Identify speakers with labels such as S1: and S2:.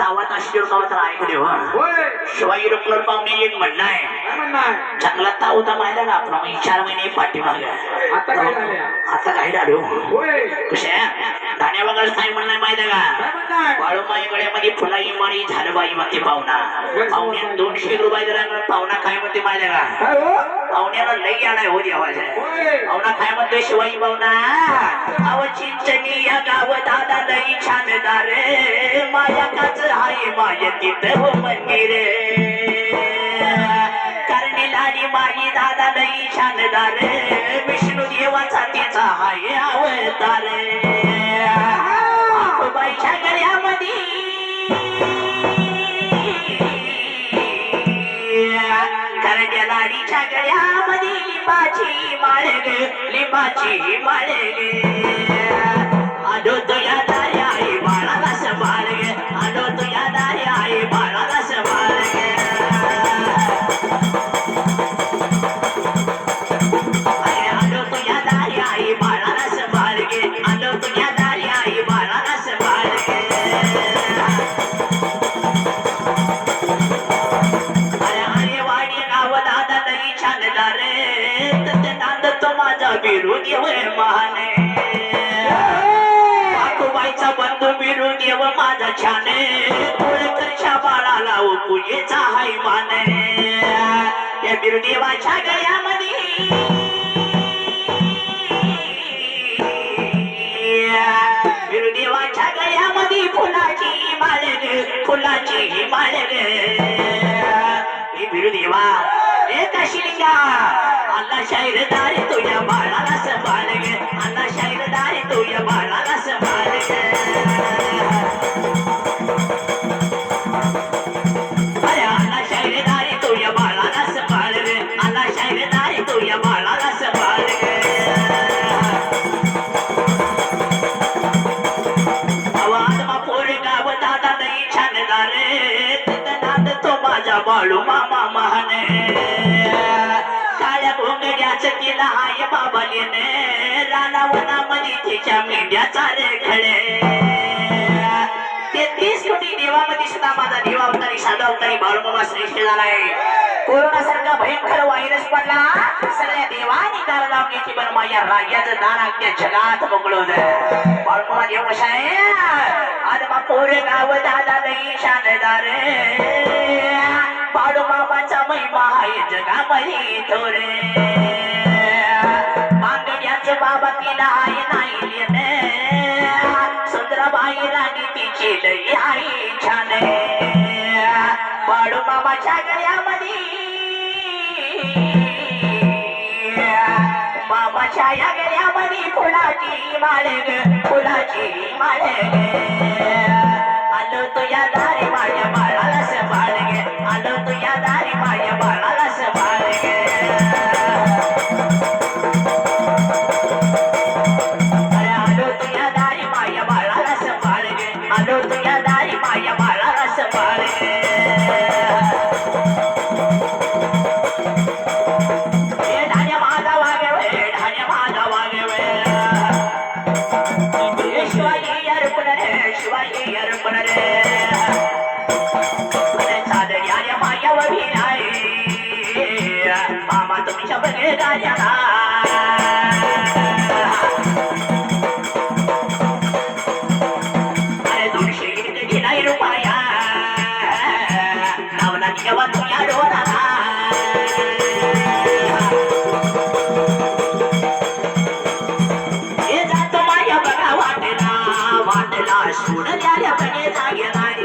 S1: गावात असल्यावर गावात ऐकले हो शिवाई रुपनर पाहुणे एक म्हणणं आहे चांगला तावता माहिला ना आपण 4 महिने पाठीमाग आता काय झालो कशा धाण्या बघायला काय म्हणणं माहिती का बाळूमाई गळ्यामध्ये फुलाई माळी झालं बाई म्हणते पाहुणा पाहुण्याला 200 रुपये दिला पाहुणा काय म्हणते माहिती का पाहुण्याला लई आणाय हो देवाचा पाहुणा काय म्हणतोय शिवाई पाहुणा अव चिंचणी या गाव दादा लई छान दारे माया काच हाय माय तिथं हो मंदिर करणी लाली माई दादा लई छान दारे विष्णू देवाचा तिचा हाय अवतार बाईच्या गळ्यामध्ये करण्या लाडीच्या गळ्यामध्ये लिंबाची माळ ग लिंबाची माळ ग आलो तो या दारी आई बाळाला संभाळ ग आलो तो या दारी आई बाळाला संभाळ ग आलो तो या दारी आई बाळाला संभाळ ग आलो तो या दारी आई बाळाला संभाळ ग अरे वाडी गाव दादा लई छान दारे ते नांद तो माझा बिरू देव माने बाईचा बंधू बिरू देव माझा छाने कुळकरच्या बाळाला पूजेचा हाय माने या बिरुदेवाच्या गळ्यामध्ये बिरुदेवाच्या गळ्यामध्ये फुलाची माळ ग फुलाची माळ ग बिरुदेवा एक शिलिंगा अल्ला शाहीरदारी तुझ्या बाळाला संभाळ ग अल्ला शाहीरदारी तुझ्या बाळाला संभाळ ग अरे अल्ला शाहीरदारी तुझ्या बाळाला संभाळ ग अल्ला शाहीरदारी तुझ्या बाळाला संभाळ ग आवाज मा पोर गाव दादा लई छान दारे तिथं नांद तो माझा बाळू मामा महाने काळ्या घोंगड्याचं तिला हाय बाबालीने रानावनामध्ये तिच्या मेंढ्याचा रे खळे 33 कोटी देवामध्ये सुद्धा माझा देव अवतारी साधा अवतारी बाळूमामा श्रेष्ठ झालाय कोरोना सारखा भयंकर व्हायरस पडला सगळ्या देवानी दार लावण्याची पण माझ्या राज्याचं दार अख्ख्या जगात मोकळवलं बाळूमामा देव कशा आहे आज मा पोर गाव दादा लई शानदार बाळूमामाचा महिमा आहे जगामध्ये थोरे मांगड्याचं बाबा तिला आहे नाही लेणे सुंदराबाई राणी तिची लई आहे छान बाळूमामाच्या गळ्यामध्ये मामाच्या या गळ्यामध्ये फुलाची माळ ग फुलाची माळ ग आलो तो या दारी माझ्या बाळाला संभाळ ग आलो तो या दारी माझ्या बाळाला संभाळ ग अरे आलो तो या दारी माझ्या बाळाला संभाळ ग आलो तो या दारी माझ्या बाळाला संभाळ ग धान्य माझा वागवे धान्य माझा वागवे शिवाजी अर्पण रे शिवाजी अर्पण रे सादर्याने मायावर आहे मामा तुमच्या बघे राजाला अरे 200 गिरते घेणारी रुपया नावला जेव्हा तुझ्या डोळाला हे जातो माझ्या बघा वाटला वाटला सोडल्या